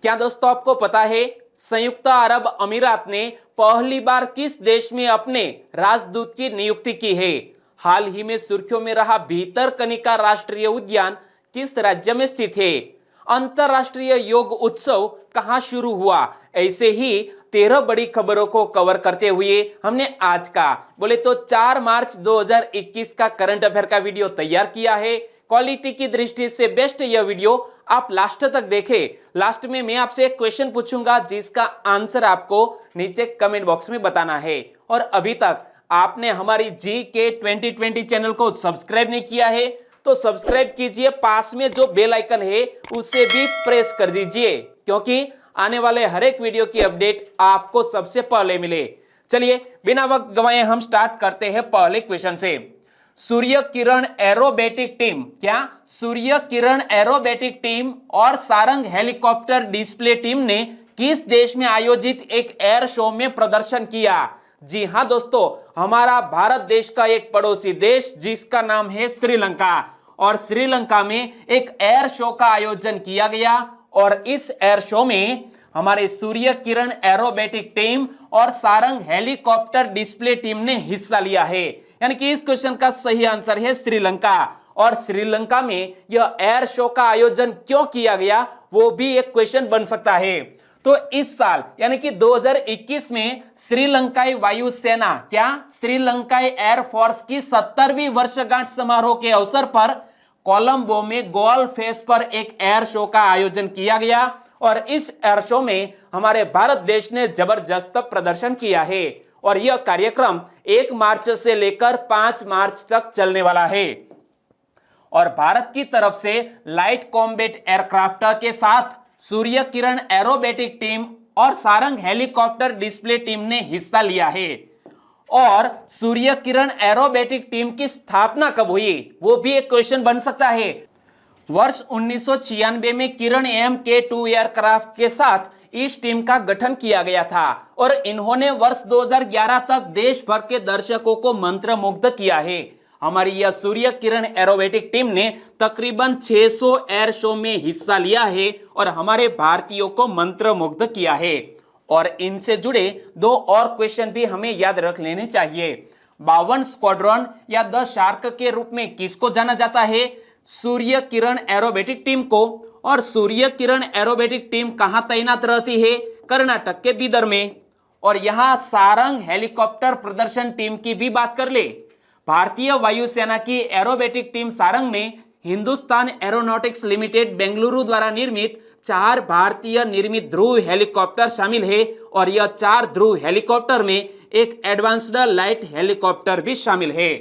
क्या दोस्तों आपको पता है संयुक्त अरब अमीरात ने पहली बार किस देश में अपने राजदूत की नियुक्ति की है? हाल ही में सुर्खियों में रहा भितरकनिका राष्ट्रीय उद्यान किस राज्य में स्थित है? अंतरराष्ट्रीय योग उत्सव कहां शुरू हुआ? ऐसे ही 13 बड़ी खबरों को कवर करते हुए हमने आज का बोले तो 4 मार्च 2021 का करंट अफेयर का वीडियो तैयार किया है। क्वालिटी की दृष्टि से बेस्ट यह वीडियो आप लास्ट तक देखें। लास्ट में मैं आपसे एक क्वेश्चन पूछूंगा जिसका आंसर आपको नीचे कमेंट बॉक्स में बताना है। और अभी तक आपने हमारी GK 2020 चैनल को सब्सक्राइब नहीं किया है तो सब्सक्राइब कीजिए, पास में जो बेल आइकन है उसे भी प्रेस कर दीजिए क्योंकि आने वाले हर एक वीडियो की अपडेट आपको सबसे पहले मिले। चलिए बिना वक्त गवाए हम स्टार्ट करते हैं पहले क्वेश्चन से। सूर्य किरण एरोबेटिक टीम, क्या सूर्य किरण एरोबेटिक टीम और सारंग हेलीकॉप्टर डिस्प्ले टीम ने किस देश में आयोजित एक एयर शो में प्रदर्शन किया? जी हां दोस्तों, हमारा भारत देश का एक पड़ोसी देश जिसका नाम है श्रीलंका, और श्रीलंका में एक एयर शो का आयोजन किया गया और इस एयर शो में हमारे सूर्य किरण एरोबेटिक टीम और सारंग हेलीकॉप्टर डिस्प्ले टीम ने हिस्सा लिया है। यानी कि इस क्वेश्चन का सही आंसर है श्रीलंका। और श्रीलंका में यह एयर शो का आयोजन क्यों किया गया वो भी एक क्वेश्चन बन सकता है। तो इस साल यानी कि 2021 में श्रीलंकाई वायुसेना, क्या श्रीलंकाई एयरफोर्स की 70वीं वर्षगांठ समारोह के अवसर पर कोलंबो में गोल फेस पर एक एयर शो का आयोजन किया गया और इस एयर शो में हमारे भारत देश ने जबरदस्त प्रदर्शन किया है। और यह कार्यक्रम 1 मार्च से लेकर 5 मार्च तक चलने वाला है। और भारत की तरफ से लाइट कॉम्बैट एयरक्राफ्ट के साथ सूर्य किरण एरोबेटिक टीम और सारंग हेलीकॉप्टर डिस्प्ले टीम ने हिस्सा लिया है। और सूर्य किरण एरोबेटिक टीम की स्थापना कब हुई वो भी एक क्वेश्चन बन सकता है। वर्ष 1996 में किरण MK2 एयरक्राफ्ट के साथ इस टीम का गठन किया गया था और इन्होंने वर्ष 2011 तक देश भर के दर्शकों को मंत्रमुग्ध किया है। हमारी यह सूर्य किरण एरोबेटिक टीम ने तकरीबन 600 एयर शो में हिस्सा लिया है और हमारे भारतीयों को मंत्रमुग्ध किया है। और इनसे जुड़े 2 और क्वेश्चन भी हमें याद रख लेने चाहिए। 52 स्क्वाड्रन या द शार्क के रूप में किसको जाना जाता है? सूर्य किरण एरोबेटिक टीम को। और सूर्य किरण एरोबेटिक टीम कहां तैनात रहती है? कर्नाटक के बीदर में। और यहां सारंग हेलीकॉप्टर प्रदर्शन टीम की भी बात कर ले। भारतीय वायुसेना की एरोबेटिक टीम सारंग में हिंदुस्तान एरोनॉटिक्स लिमिटेड बेंगलुरु द्वारा निर्मित 4 भारतीय निर्मित ध्रुव हेलीकॉप्टर शामिल है और यह 4 ध्रुव हेलीकॉप्टर में एक एडवांस्ड लाइट हेलीकॉप्टर भी शामिल है।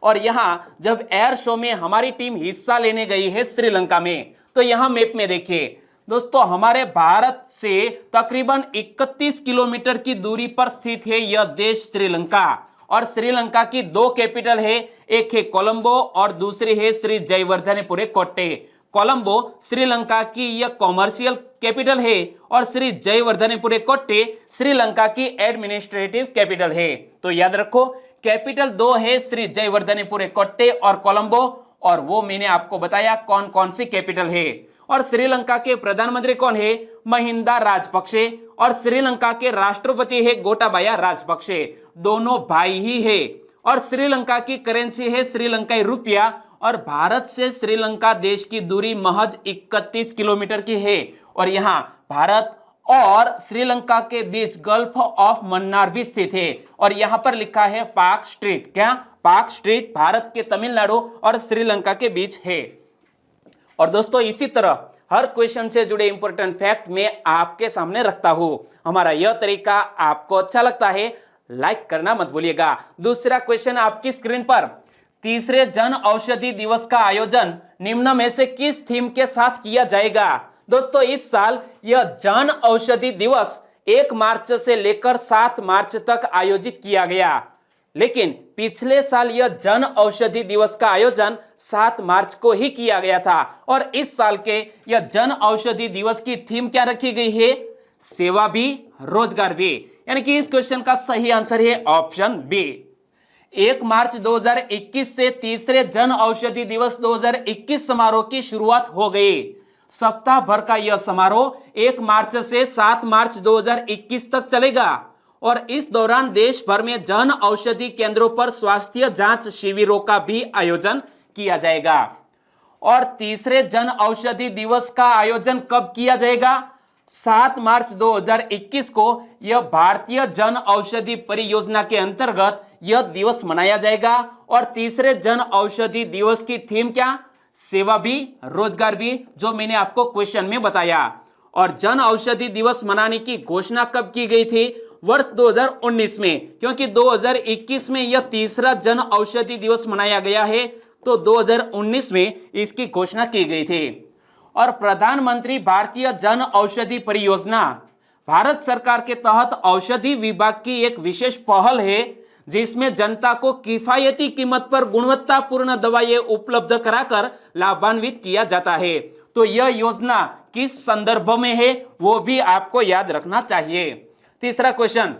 और यहां जब एयर शो में हमारी टीम हिस्सा लेने गई है श्रीलंका में, तो यहां मैप में देखिए दोस्तों, हमारे भारत से तकरीबन 31 किलोमीटर की दूरी पर स्थित है यह देश श्रीलंका। और श्रीलंका की 2 कैपिटल है, एक है कोलंबो और दूसरी है श्री जयवर्धनेपुरे कोट्टे। कोलंबो श्रीलंका की यह कॉमर्शियल कैपिटल है और श्री जयवर्धनेपुरे कोट्टे श्रीलंका की एडमिनिस्ट्रेटिव कैपिटल है। तो याद रखो, कैपिटल 2 है श्री जयवर्धनेपुरे कोट्टे और कोलंबो, और वो मैंने आपको बताया कौन कौन सी कैपिटल है। और श्रीलंका के प्रधानमंत्री कौन है? महिंदा राजपक्षे। और श्रीलंका के राष्ट्रपति है गोटाबाया राजपक्षे, दोनों भाई ही है। और श्रीलंका की करेंसी है श्रीलंकाई रुपया और भारत से श्रीलंका देश की दूरी महज 31 किलोमीटर की है। और यहाँ भारत और श्रीलंका के बीच गल्फ ऑफ मन्नार भी स्थित है और यहां पर लिखा है पाक स्ट्रीट। क्या पाक स्ट्रीट भारत के तमिलनाडु और श्रीलंका के बीच है। और दोस्तों इसी तरह हर क्वेश्चन से जुड़े इंपॉर्टेंट फैक्ट मैं आपके सामने रखता हूं। हमारा यह तरीका आपको अच्छा लगता है, लाइक करना मत भूलिएगा। दूसरा क्वेश्चन आपकी स्क्रीन पर, तीसरे जन औषधि दिवस का आयोजन निम्न में से किस थीम के साथ किया जाएगा? दोस्तों इस साल यह जन औषधि दिवस 1 मार्च से लेकर 7 मार्च तक आयोजित किया गया, लेकिन पिछले साल यह जन औषधि दिवस का आयोजन 7 मार्च को ही किया गया था। और इस साल के यह जन औषधि दिवस की थीम क्या रखी गई है? सेवा भी रोजगार भी। यानी कि इस क्वेश्चन का सही आंसर है ऑप्शन बी। 1 मार्च 2021 से तीसरे जन औषधि दिवस 2021 समारोह की शुरुआत हो गई। सप्ताह भर का यह समारोह 1 मार्च से 7 मार्च 2021 तक चलेगा और इस दौरान देश भर में जन औषधि केंद्रों पर स्वास्थ्य जांच शिविरों का भी आयोजन किया जाएगा। और तीसरे जन औषधि दिवस का आयोजन कब किया जाएगा? 7 मार्च 2021 को यह भारतीय जन औषधि परियोजना के अंतर्गत यह दिवस मनाया जाएगा। और तीसरे जन औषधि दिवस की थीम क्या? सेवा भी रोजगार भी, जो मैंने आपको क्वेश्चन में बताया। और जन औषधि दिवस मनाने की घोषणा कब की गई थी? वर्ष 2019 में, क्योंकि 2021 में यह तीसरा जन औषधि दिवस मनाया गया है, तो 2019 में इसकी घोषणा की गई थी। और प्रधानमंत्री भारतीय जन औषधि परियोजना भारत सरकार के तहत औषधि विभाग की एक विशेष पहल है, जिसमें जनता को किफायती कीमत पर गुणवत्तापूर्ण दवाएं उपलब्ध कराकर लाभान्वित किया जाता है। तो यह योजना किस संदर्भ में है वो भी आपको याद रखना चाहिए। तीसरा क्वेश्चन,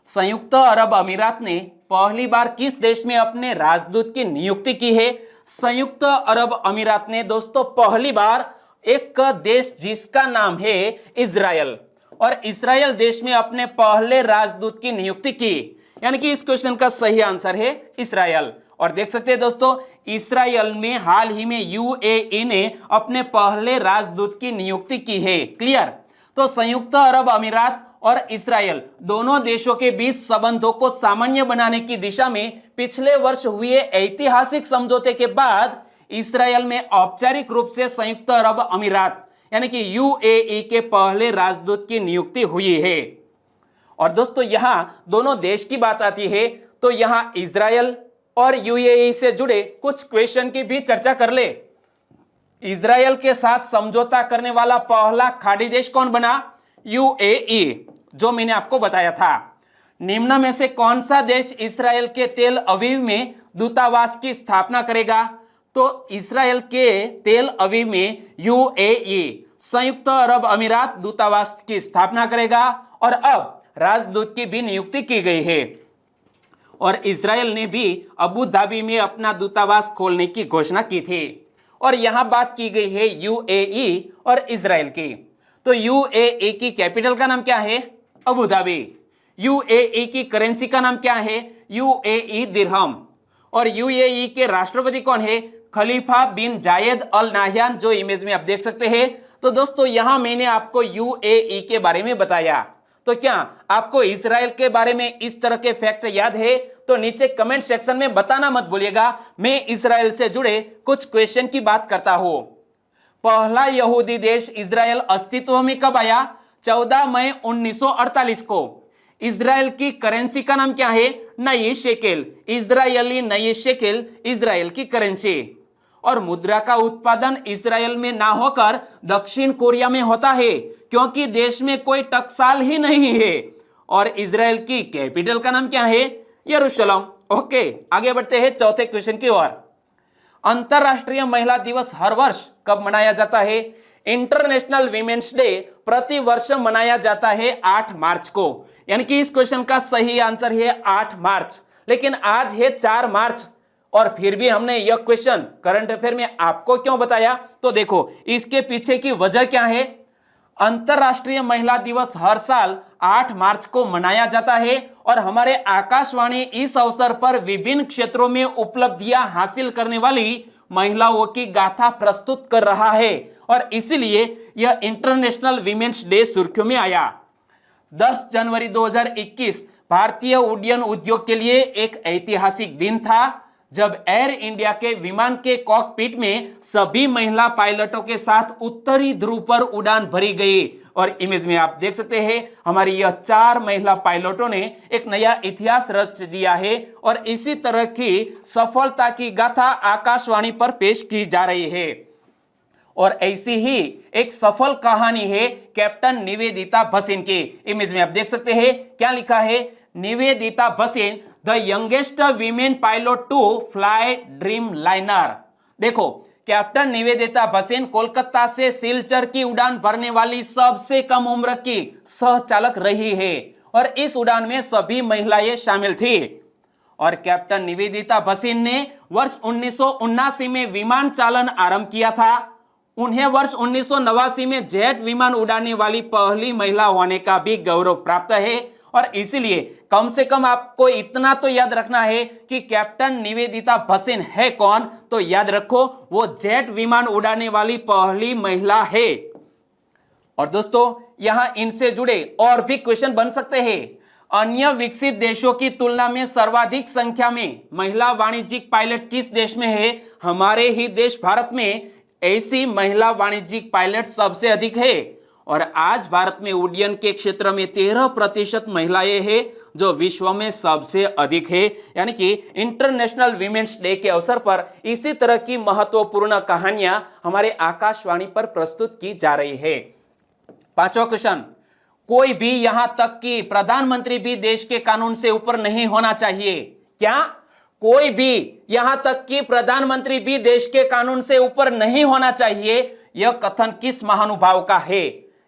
संयुक्त अरब अमीरात ने पहली बार किस देश में अपने राजदूत की नियुक्ति की है? संयुक्त अरब अमीरात ने दोस्तों पहली बार एक देश जिसका नाम है इजराइल, और इजराइल देश में अपने पहले राजदूत की नियुक्ति की, यानी कि इस क्वेश्चन का सही आंसर है इजराइल। और देख सकते हैं दोस्तों, इजराइल में हाल ही में यूएई ने अपने पहले राजदूत की नियुक्ति की है। क्लियर? तो संयुक्त अरब अमीरात और इजराइल दोनों देशों के बीच संबंधों को सामान्य बनाने की दिशा में पिछले वर्ष हुए ऐतिहासिक समझौते के बाद इजराइल में औपचारिक रूप से संयुक्त अरब अमीरात यानी कि यूएई के पहले राजदूत की नियुक्ति हुई है। और दोस्तों यहां दोनों देश की बात आती है तो यहां इजराइल और यूएई से जुड़े कुछ क्वेश्चन की भी चर्चा कर ले। इजराइल के साथ समझौता करने वाला पहला खाड़ी देश कौन बना? यूएई, जो मैंने आपको बताया था। निम्न में से कौन सा देश इजराइल के तेल अवीव में दूतावास की स्थापना करेगा? तो इजराइल के तेल अवीव में यूएई संयुक्त अरब अमीरात दूतावास की स्थापना करेगा और अब राजदूत की भी नियुक्ति की गई है। और इजराइल ने भी अबू धाबी में अपना दूतावास खोलने की घोषणा की थी। और यहां बात की गई है यूएई और इजराइल की। तो यूएई की कैपिटल का नाम क्या है? Abu Dhabi. यूएई की करेंसी का नाम क्या है? यूएई दिरहम। और यूएई के राष्ट्रपति कौन है? खलीफा बिन जायद अल नाह्यान, जो इमेज में आप देख सकते हैं। तो दोस्तों यहां मैंने आपको यूएई के बारे में बताया। तो क्या आपको इजराइल के बारे में इस तरह के फैक्ट याद है? तो नीचे कमेंट सेक्शन में बताना मत भूलिएगा। मैं इजराइल से जुड़े कुछ क्वेश्चन की बात करता हूं। पहला यहूदी देश इजराइल अस्तित्व में कब आया? 14 मई 1948 को। इजराइल की करेंसी का नाम क्या है? नई शेकेल। इजरायली नई शेकेल इजराइल की करेंसी। और मुद्रा का उत्पादन इजराइल में ना होकर दक्षिण कोरिया में होता है, क्योंकि देश में कोई टकसाल ही नहीं है। और इजराइल की कैपिटल का नाम क्या है? यरूशलेम। ओके, आगे बढ़ते हैं चौथे क्वेश्चन की ओर। अंतरराष्ट्रीय महिला दिवस हर वर्ष कब मनाया जाता है? इंटरनेशनल वीमेन्स डे प्रति वर्ष मनाया जाता है 8 मार्च को, यानी कि इस क्वेश्चन का सही आंसर है 8 मार्च। लेकिन आज है 4 मार्च और फिर भी हमने यह क्वेश्चन करंट अफेयर में आपको क्यों बताया? तो देखो इसके पीछे की वजह क्या है। अंतरराष्ट्रीय महिला दिवस हर साल 8 मार्च को मनाया जाता है और हमारे आकाशवाणी इस अवसर पर विभिन्न क्षेत्रों में उपलब्धियां हासिल करने वाली महिलाओं की गाथा प्रस्तुत कर रहा है और इसीलिए यह इंटरनेशनल वीमेन्स डे सुर्खियों में आया। 10 जनवरी 2021 भारतीय उड्डयन उद्योग के लिए एक ऐतिहासिक दिन था, जब एयर इंडिया के विमान के कॉकपिट में सभी महिला पायलटों के साथ उत्तरी ध्रुव पर उड़ान भरी गई। और इमेज में आप देख सकते हैं हमारी यह 4 महिला पायलटों ने एक नया इतिहास रच दिया है और इसी तरह की सफलता की गाथा आकाशवाणी पर पेश की जा रही है। और ऐसी ही एक सफल कहानी है कैप्टन निवेदिता भसीन की। इमेज में आप देख सकते हैं क्या लिखा है? Nivedita Bhasin the youngest women pilot to fly dreamliner. देखो, कैप्टन निवेदिता भसीन कोलकाता से सिलचर की उड़ान भरने वाली सबसे कम उम्र की सहचालक रही है और इस उड़ान में सभी महिलाएं शामिल थी। और कैप्टन निवेदिता भसीन ने वर्ष 1979 में विमान चालन आरंभ किया था। उन्हें वर्ष 1989 में जेट विमान उड़ाने वाली पहली महिला होने का भी गौरव प्राप्त है। और इसीलिए कम से कम आपको इतना तो याद रखना है कि कैप्टन निवेदिता भसीन है कौन, तो याद रखो वो जेट विमान उड़ाने वाली पहली महिला है। और दोस्तों यहां इनसे जुड़े और भी क्वेश्चन बन सकते हैं। अन्य विकसित देशों की तुलना में सर्वाधिक संख्या में महिला वाणिज्यिक पायलट किस देश में है? हमारे ही देश भारत में ऐसी महिला वाणिज्यिक पायलट सबसे अधिक है। और आज भारत में उड्डयन के क्षेत्र में 13% महिलाएं हैं, जो विश्व में सबसे अधिक है। यानी कि इंटरनेशनल वीमेंस डे के अवसर पर इसी तरह की महत्वपूर्ण कहानियां हमारे आकाशवाणी पर प्रस्तुत की जा रही है। पांचवा क्वेश्चन, कोई भी यहां तक कि प्रधानमंत्री भी देश के कानून से ऊपर नहीं होना चाहिए। क्या? कोई भी यहां तक कि प्रधानमंत्री भी देश के कानून से ऊपर नहीं होना चाहिए। यह कथन किस महानुभाव का है?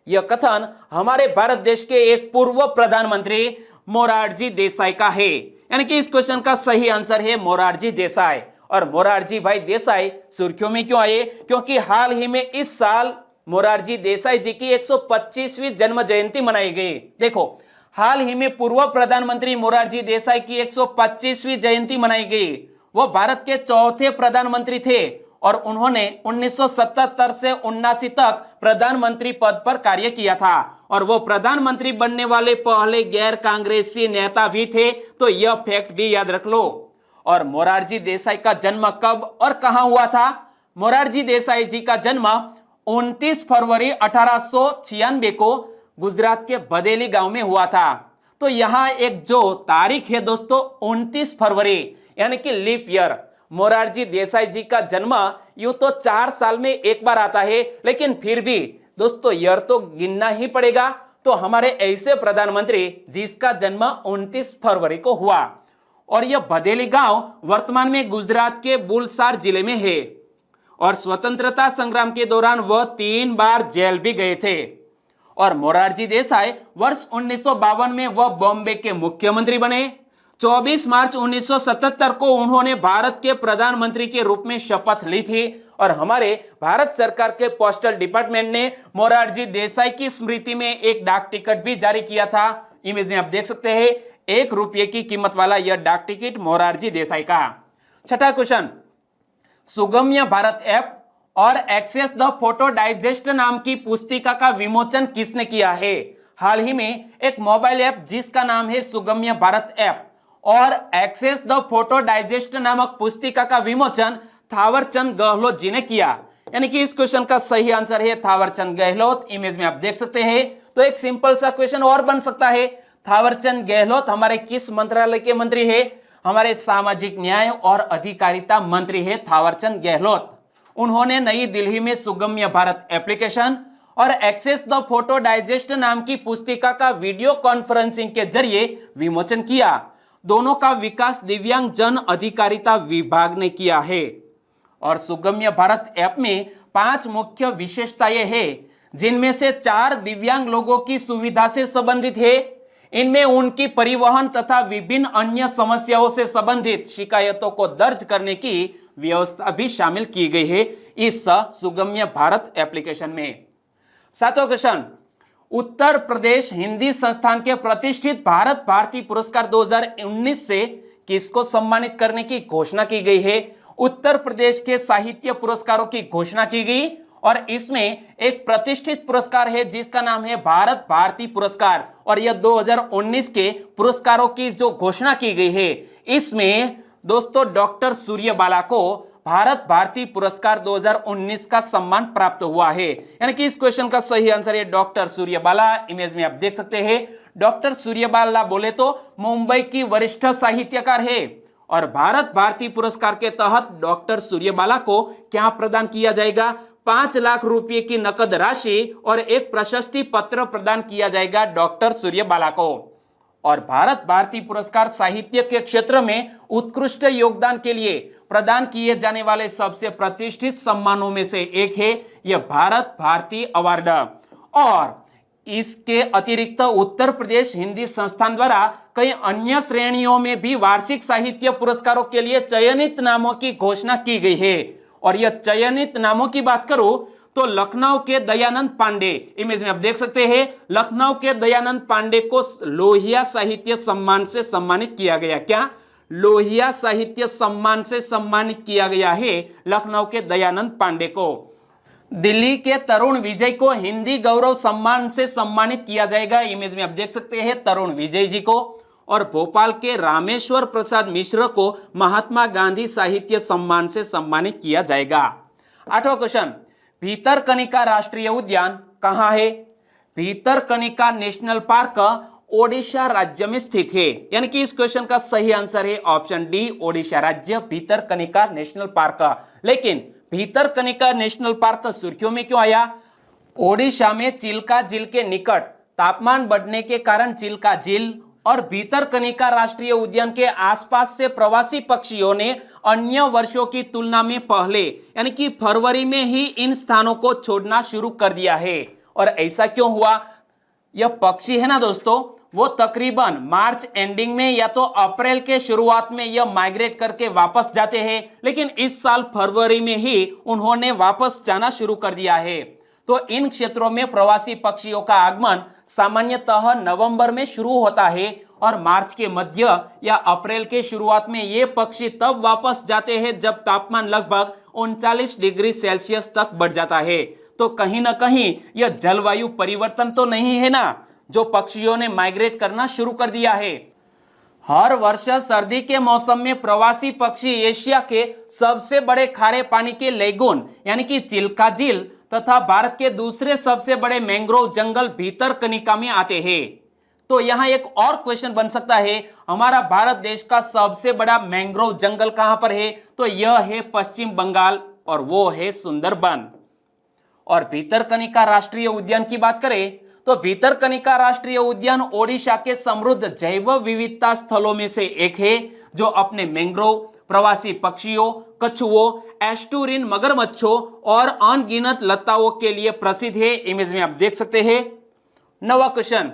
यह कथन हमारे भारत देश के एक पूर्व प्रधानमंत्री मोरारजी देसाई का है। यानी कि इस क्वेश्चन का सही आंसर है मोरारजी देसाई। और मोरारजी भाई देसाई सुर्खियों में क्यों आए? क्योंकि हाल ही में इस साल मोरारजी देसाई जी की 125वीं जन्म जयंती मनाई गई। देखो, हाल ही में पूर्व प्रधानमंत्री मोरारजी देसाई की 125वीं जयंती मनाई गई। वो भारत के चौथे प्रधानमंत्री थे और उन्होंने 1977 से 79 तक प्रधानमंत्री पद पर कार्य किया था। और वो प्रधानमंत्री बनने वाले पहले गैर कांग्रेसी नेता भी थे, तो यह फैक्ट भी याद रख लो। और मोरारजी देसाई का जन्म कब और कहां हुआ था? मोरारजी देसाई जी का जन्म 29 फरवरी 1896 को गुजरात के बदेली गांव में हुआ था। तो यहां एक जो तारीख है दोस्तों 29 फरवरी, यानी कि लीप ईयर। मोरारजी देसाई जी का जन्म यूं तो 4 साल में एक बार आता है, लेकिन फिर भी दोस्तों ईयर तो गिनना ही पड़ेगा। तो हमारे ऐसे प्रधानमंत्री जिसका जन्म 29 फरवरी को हुआ। और यह बदेली गांव वर्तमान में गुजरात के बुलसार जिले में है। और स्वतंत्रता संग्राम के दौरान वह 3 बार जेल भी गए थे। और मोरारजी देसाई वर्ष 1952 में वह बॉम्बे के मुख्यमंत्री बने। 24 मार्च 1977 को उन्होंने भारत के प्रधानमंत्री के रूप में शपथ ली थी। और हमारे भारत सरकार के पोस्टल डिपार्टमेंट ने मोरारजी देसाई की स्मृति में एक डाक टिकट भी जारी किया था। इमेज में आप देख सकते हैं, 1 रुपये की कीमत वाला यह डाक टिकट मोरारजी देसाई का। छठा क्वेश्चन, सुगम्य भारत ऐप और एक्सेस द फोटो डाइजेस्ट नाम की पुस्तिका का विमोचन किसने किया है? हाल ही में एक मोबाइल ऐप जिसका नाम है सुगम्य भारत ऐप और एक्सेस द फोटो डाइजेस्ट नामक पुस्तिका का विमोचन थावरचंद गहलोत जी ने किया। यानी कि इस क्वेश्चन का सही आंसर है थावरचंद गहलोत। इमेज में आप देख सकते हैं। तो एक सिंपल सा क्वेश्चन और बन सकता है, थावरचंद गहलोत हमारे किस मंत्रालय के मंत्री है? हमारे सामाजिक न्याय और अधिकारिता मंत्री है थावरचंद गहलोत। उन्होंने नई दिल्ली में सुगम्य भारत एप्लीकेशन और एक्सेस द फोटो डाइजेस्ट नाम की पुस्तिका का वीडियो कॉन्फ्रेंसिंग के जरिए विमोचन किया। दोनों का विकास दिव्यांग जन अधिकारिता विभाग ने किया है। और सुगम्य भारत ऐप में 5 मुख्य विशेषताएं हैं, जिनमें से 4 दिव्यांग लोगों की सुविधा से संबंधित है। इनमें उनकी परिवहन तथा विभिन्न अन्य समस्याओं से संबंधित शिकायतों को दर्ज करने की व्यवस्था भी शामिल की गई है इस सुगम्य भारत एप्लीकेशन में। 7वां क्वेश्चन, उत्तर प्रदेश हिंदी संस्थान के प्रतिष्ठित भारत भारती पुरस्कार 2019 से किसको सम्मानित करने की घोषणा की गई है? उत्तर प्रदेश के साहित्य पुरस्कारों की घोषणा की गई और इसमें एक प्रतिष्ठित पुरस्कार है जिसका नाम है भारत भारती पुरस्कार। और यह 2019 के पुरस्कारों की जो घोषणा की गई है, इसमें दोस्तों डॉक्टर सूर्यबाला को भारत भारती पुरस्कार 2019 का सम्मान प्राप्त हुआ है। यानी कि इस क्वेश्चन का सही आंसर है डॉक्टर सूर्यबाला। इमेज में आप देख सकते हैं, डॉक्टर सूर्यबाला बोले तो मुंबई की वरिष्ठ साहित्यकार है। और भारत भारती पुरस्कार के तहत डॉक्टर सूर्यबाला को क्या प्रदान किया जाएगा? 5 लाख रुपए की नकद राशि और एक प्रशस्ति पत्र प्रदान किया जाएगा डॉक्टर सूर्यबाला को। और भारत भारती पुरस्कार साहित्य के क्षेत्र में उत्कृष्ट योगदान के लिए प्रदान किए जाने वाले सबसे प्रतिष्ठित सम्मानों में से एक है यह भारत भारती अवार्ड। और इसके अतिरिक्त उत्तर प्रदेश हिंदी संस्थान द्वारा कई अन्य श्रेणियों में भी वार्षिक साहित्य पुरस्कारों के लिए चयनित नामों की घोषणा की गई है। और यह चयनित नामों की बात करूं तो लखनऊ के दयानंद पांडे, इमेज में आप देख सकते हैं, लखनऊ के दयानंद पांडे को लोहिया साहित्य सम्मान से सम्मानित किया गया। क्या? लोहिया साहित्य सम्मान से सम्मानित किया गया है लखनऊ के दयानंद पांडे को। दिल्ली के तरुण विजय को हिंदी गौरव सम्मान से सम्मानित किया जाएगा, इमेज में आप देख सकते हैं तरुण विजय जी को। और भोपाल के रामेश्वर प्रसाद मिश्र को महात्मा गांधी साहित्य सम्मान से सम्मानित किया जाएगा। 8वां क्वेश्चन, भीतरकनिका राष्ट्रीय उद्यान कहां है? भीतरकनिका नेशनल पार्क ओडिशा राज्य में स्थित है, यानी कि इस क्वेश्चन का सही आंसर है ऑप्शन डी, ओडिशा राज्य भीतरकनिका नेशनल पार्क। लेकिन भीतरकनिका नेशनल पार्क सुर्खियों में क्यों आया? ओडिशा में चिल्का झील के निकट तापमान बढ़ने के कारण चिल्का झील और भीतरकनिका राष्ट्रीय उद्यान के आसपास से प्रवासी पक्षियों ने अन्य वर्षों की तुलना में पहले, यानी कि फरवरी में ही इन स्थानों को छोड़ना शुरू कर दिया है। और ऐसा क्यों हुआ? यह पक्षी है ना दोस्तों, वो तकरीबन मार्च एंडिंग में या तो अप्रैल के शुरुआत में यह माइग्रेट करके वापस जाते हैं, लेकिन इस साल फरवरी में ही उन्होंने वापस जाना शुरू कर दिया है। तो इन क्षेत्रों में प्रवासी पक्षियों का आगमन सामान्यतः नवंबर में शुरू होता है और मार्च के मध्य या अप्रैल के शुरुआत में ये पक्षी तब वापस जाते हैं जब तापमान लगभग 39 डिग्री सेल्सियस तक बढ़ जाता है। तो कहीं ना कहीं यह जलवायु परिवर्तन तो नहीं है ना, जो पक्षियों ने माइग्रेट करना शुरू कर दिया है। हर वर्ष सर्दी के मौसम में प्रवासी पक्षी एशिया के सबसे बड़े खारे पानी के लेगून यानी कि चिल्का झील तथा भारत के दूसरे सबसे बड़े मैंग्रोव जंगल भीतरकनिका में आते हैं। तो यहाँ एक और क्वेश्चन बन सकता है, हमारा भारत देश का सबसे बड़ा मैंग्रोव जंगल कहां पर है? तो यह है पश्चिम बंगाल और वो है सुंदरबन। और भीतरकनिका राष्ट्रीय उद्यान की बात करें तो भीतरकनिका राष्ट्रीय उद्यान ओडिशा के समृद्ध जैव विविधता स्थलों में से एक है, जो अपने मैंग्रोव, प्रवासी पक्षियों, कछुओं, एस्टुरिन मगरमच्छों और अनगिनत लताओं के लिए प्रसिद्ध है। इमेज में आप देख सकते हैं। 9वां क्वेश्चन,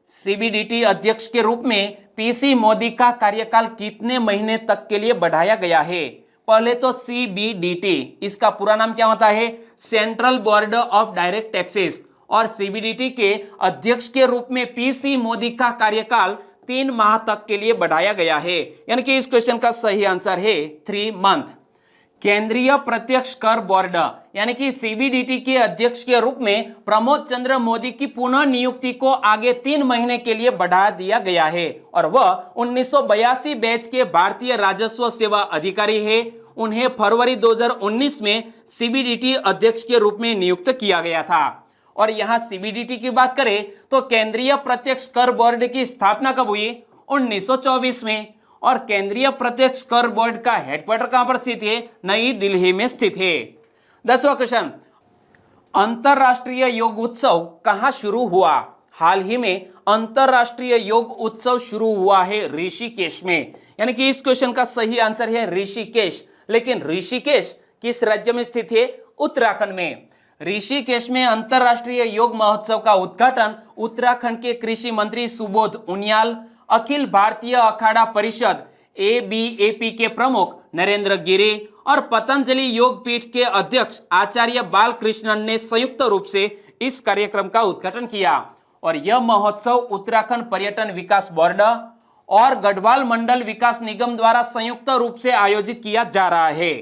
सीबीडीटी अध्यक्ष के रूप में पीसी मोदी का कार्यकाल कितने महीने तक के लिए बढ़ाया गया है? पहले तो सीबीडीटी, इसका पूरा नाम क्या होता है? Central board of direct taxes. और सीबीडीटी के अध्यक्ष के रूप में पीसी मोदी का कार्यकाल 3 माह तक के लिए बढ़ाया गया है, यानी कि इस क्वेश्चन का सही आंसर है 3 मंथ। केंद्रीय प्रत्यक्ष कर बोर्ड यानी कि सीबीडीटी के अध्यक्ष के रूप में प्रमोद चंद्र मोदी की पुनः नियुक्ति को आगे 3 महीने के लिए बढ़ा दिया गया है और वह 1982 बैच के भारतीय राजस्व सेवा अधिकारी है। उन्हें फरवरी 2019 में सीबीडीटी अध्यक्ष के रूप में नियुक्त किया गया था। और यहां सीबीडीटी की बात करें तो केंद्रीय प्रत्यक्ष कर बोर्ड की स्थापना कब हुई? 1924 में। और केंद्रीय प्रत्यक्ष कर बोर्ड का हेडक्वार्टर कहां पर स्थित है? नई दिल्ली में स्थित है। 10वां क्वेश्चन, अंतरराष्ट्रीय योग उत्सव कहां शुरू हुआ? हाल ही में अंतरराष्ट्रीय योग उत्सव शुरू हुआ है ऋषिकेश में, यानी कि इस क्वेश्चन का सही आंसर है ऋषिकेश। लेकिन ऋषिकेश किस राज्य में स्थित है? उत्तराखंड में। ऋषिकेश में अंतरराष्ट्रीय योग महोत्सव का उद्घाटन उत्तराखंड के कृषि मंत्री सुबोध उनियाल, अखिल भारतीय अखाड़ा परिषद ABAP के प्रमुख नरेंद्र गिरी और पतंजलि योग पीठ के अध्यक्ष आचार्य बालकृष्णन ने संयुक्त रूप से इस कार्यक्रम का उद्घाटन किया। और यह महोत्सव उत्तराखंड पर्यटन विकास बोर्ड और गढ़वाल मंडल विकास निगम द्वारा संयुक्त रूप से आयोजित किया जा रहा है।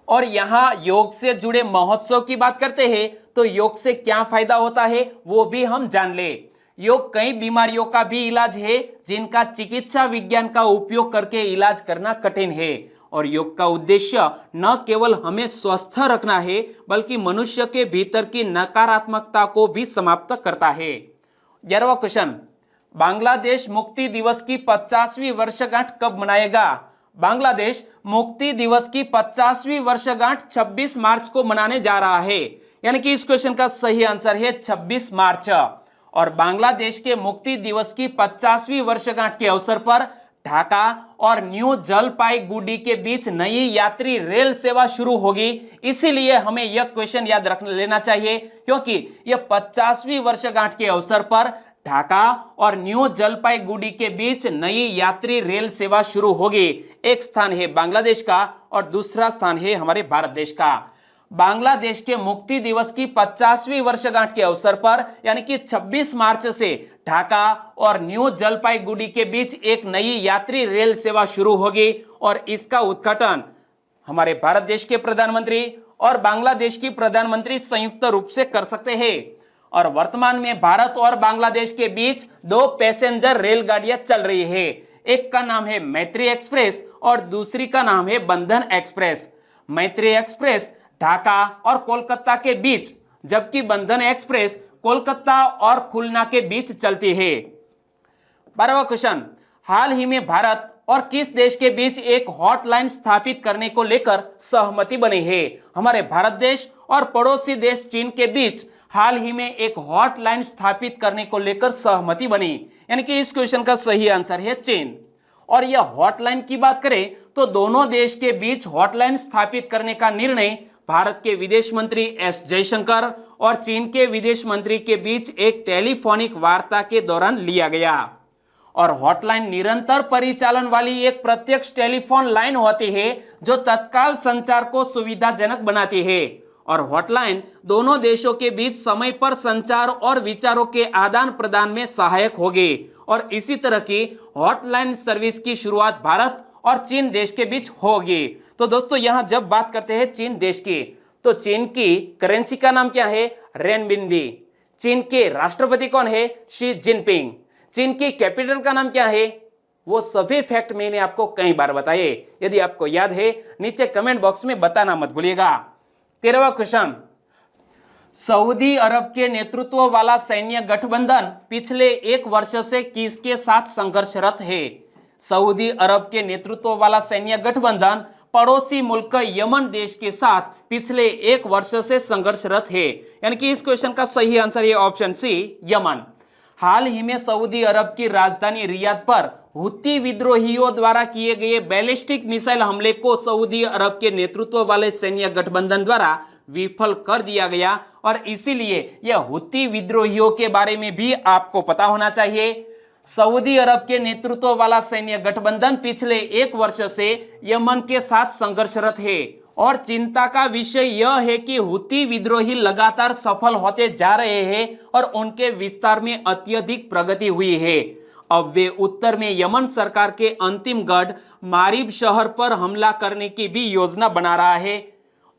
और यहाँ योग से जुड़े महोत्सव की बात करते हैं तो योग से क्या फायदा होता है वो भी हम जान ले। योग कई बीमारियों का भी इलाज है जिनका चिकित्सा विज्ञान का उपयोग करके इलाज करना कठिन है। और योग का उद्देश्य न केवल हमें स्वस्थ रखना है बल्कि मनुष्य के भीतर की नकारात्मकता को भी समाप्त करता है। 11वां क्वेश्चन, बांग्लादेश मुक्ति दिवस की 50वीं वर्षगांठ कब मनाएगा? बांग्लादेश मुक्ति दिवस की 50वीं वर्षगांठ 26 मार्च को मनाने जा रहा है, यानी कि इस क्वेश्चन का सही आंसर है 26 मार्च। और बांग्लादेश के मुक्ति दिवस की 50वीं वर्षगांठ के अवसर पर ढाका और न्यू जलपाईगुड़ी के बीच नई यात्री रेल सेवा शुरू होगी। इसीलिए हमें यह क्वेश्चन याद रख लेना चाहिए क्योंकि यह 50वीं वर्षगांठ के अवसर पर ढाका और न्यू जलपाईगुड़ी के बीच नई यात्री रेल सेवा शुरू होगी। एक स्थान है बांग्लादेश का और दूसरा स्थान है हमारे भारत देश का। बांग्लादेश के मुक्ति दिवस की 50वीं वर्षगांठ के अवसर पर यानी कि 26 मार्च से ढाका और न्यू जलपाईगुड़ी के बीच एक नई यात्री रेल सेवा शुरू होगी और इसका उद्घाटन हमारे भारत देश के प्रधानमंत्री और बांग्लादेश की प्रधानमंत्री संयुक्त रूप से कर सकते हैं। और वर्तमान में भारत और बांग्लादेश के बीच 2 पैसेंजर रेलगाड़ियां चल रही है। एक का नाम है मैत्री एक्सप्रेस और दूसरी का नाम है बंधन एक्सप्रेस। मैत्री एक्सप्रेस ढाका और कोलकाता के बीच, जबकि बंधन एक्सप्रेस कोलकाता और खुलना के बीच चलती है। 12वां क्वेश्चन, हाल ही में भारत और किस देश के बीच एक हॉटलाइन स्थापित करने को लेकर सहमति बनी है? हमारे भारत देश और पड़ोसी देश चीन के बीच हाल ही में एक हॉटलाइन स्थापित करने को लेकर सहमति बनी, यानी कि इस क्वेश्चन का सही आंसर है चीन। और यह हॉटलाइन की बात करें तो दोनों देश के बीच हॉटलाइन स्थापित करने का निर्णय भारत के विदेश मंत्री एस जयशंकर और चीन के विदेश मंत्री के बीच एक टेलीफोनिक वार्ता के दौरान लिया गया। और हॉटलाइन निरंतर परिचालन वाली एक प्रत्यक्ष टेलीफोन लाइन होती है जो तत्काल संचार को सुविधाजनक बनाती है। और हॉटलाइन दोनों देशों के बीच समय पर संचार और विचारों के आदान प्रदान में सहायक होगी। और इसी तरह की हॉटलाइन सर्विस की शुरुआत भारत और चीन देश के बीच होगी। तो दोस्तों यहां जब बात करते हैं चीन देश की, तो चीन की करेंसी का नाम क्या है? रेनबिनबी। चीन के राष्ट्रपति कौन है? Xi Jinping. चीन की कैपिटल का नाम क्या है? वो सभी फैक्ट मैंने आपको कई बार बताए। यदि आपको याद है नीचे कमेंट बॉक्स में बताना मत भूलिएगा। 13वां क्वेश्चन, सऊदी अरब के नेतृत्व वाला सैन्य गठबंधन पिछले 1 वर्ष से किसके साथ संघर्षरत है? सऊदी अरब के नेतृत्व वाला सैन्य गठबंधन पड़ोसी मुल्क यमन देश के साथ पिछले 1 वर्ष से संघर्षरत है, यानी कि इस क्वेश्चन का सही आंसर है ऑप्शन सी, यमन। हाल ही में सऊदी अरब की राजधानी रियाद पर हुती विद्रोहियों द्वारा किए गए बैलिस्टिक मिसाइल हमले को सऊदी अरब के नेतृत्व वाले सैन्य गठबंधन द्वारा विफल कर दिया गया। और इसीलिए यह हुती विद्रोहियों के बारे में भी आपको पता होना चाहिए। सऊदी अरब के नेतृत्व वाला सैन्य गठबंधन पिछले 1 वर्ष से यमन के साथ संघर्षरत है। और चिंता का विषय यह है कि हुती विद्रोही लगातार सफल होते जा रहे हैं और उनके विस्तार में अत्यधिक प्रगति हुई है। अब वे उत्तर में यमन सरकार के अंतिम गढ़ मारिब शहर पर हमला करने की भी योजना बना रहा है।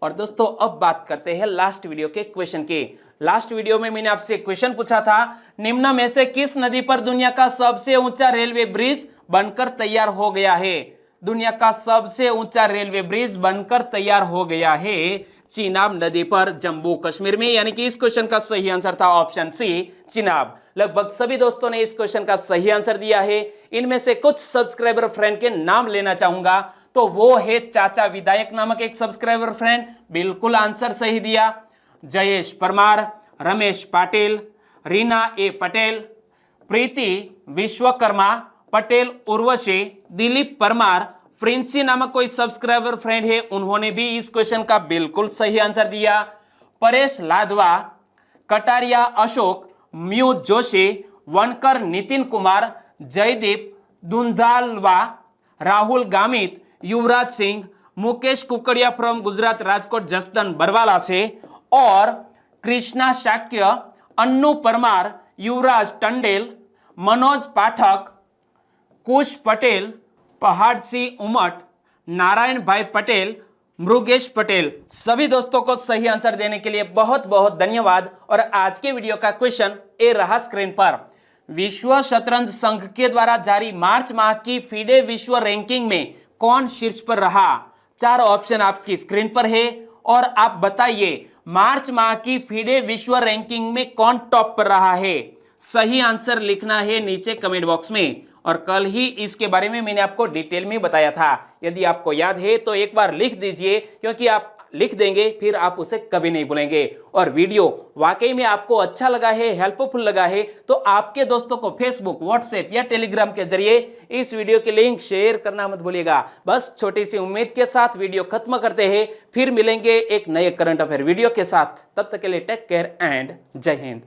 और दोस्तों अब बात करते हैं लास्ट वीडियो के क्वेश्चन की। लास्ट वीडियो में मैंने आपसे क्वेश्चन पूछा था, निम्न में से किस नदी पर दुनिया का सबसे ऊंचा रेलवे ब्रिज बनकर तैयार हो गया है? दुनिया का सबसे ऊंचा रेलवे ब्रिज बनकर तैयार हो गया है चिनाब नदी पर, जम्मू कश्मीर में, यानी कि इस क्वेश्चन का सही आंसर था ऑप्शन सी, चिनाब। लगभग सभी दोस्तों ने इस क्वेश्चन का सही आंसर दिया है। इनमें से कुछ सब्सक्राइबर फ्रेंड के नाम लेना चाहूंगा, तो वो है चाचा विधायक नामक एक सब्सक्राइबर फ्रेंड, बिल्कुल आंसर सही दिया। जयेश परमार, रमेश पाटिल, रीना ए पटेल, प्रीति विश्वकर्मा, पटेल उर्वशी, दिलीप परमार, फ्रिंसी नामक कोई सब्सक्राइबर फ्रेंड है, उन्होंने भी इस क्वेश्चन का बिल्कुल सही आंसर दिया। परेश लादवा, कटारिया अशोक, म्यू जोशी, वनकर नितिन कुमार, जयदीप दुंधालवा, राहुल गामित, युवराज सिंह, मुकेश कुकड़िया फ्रॉम गुजरात राजकोट जसदन बरवाला से, और कृष्णा शाक्य, अन्नू परमार, युवराज टंडेल, मनोज पाठक, कुश पटेल, पहाड़ सिंह उमट, नारायण भाई पटेल, मृगेश पटेल, सभी दोस्तों को सही आंसर देने के लिए बहुत बहुत धन्यवाद। और आज के वीडियो का क्वेश्चन ए रहा स्क्रीन पर। विश्व शतरंज संघ के द्वारा जारी मार्च माह की फीडे विश्व रैंकिंग में कौन शीर्ष पर रहा? 4 ऑप्शन आपकी स्क्रीन पर है और आप बताइए मार्च माह की फीडे विश्व रैंकिंग में कौन टॉप पर रहा है? सही आंसर लिखना है नीचे कमेंट बॉक्स में। और कल ही इसके बारे में मैंने आपको डिटेल में बताया था, यदि आपको याद है तो एक बार लिख दीजिए, क्योंकि आप लिख देंगे फिर आप उसे कभी नहीं भूलेंगे। और वीडियो वाकई में आपको अच्छा लगा है, हेल्पफुल लगा है, तो आपके दोस्तों को फेसबुक, व्हाट्सएप या टेलीग्राम के जरिए इस वीडियो की लिंक शेयर करना मत भूलिएगा। बस छोटी सी उम्मीद के साथ वीडियो खत्म करते हैं, फिर मिलेंगे एक नए करंट अफेयर वीडियो के साथ। तब तक के लिए टेक केयर एंड जय हिंद।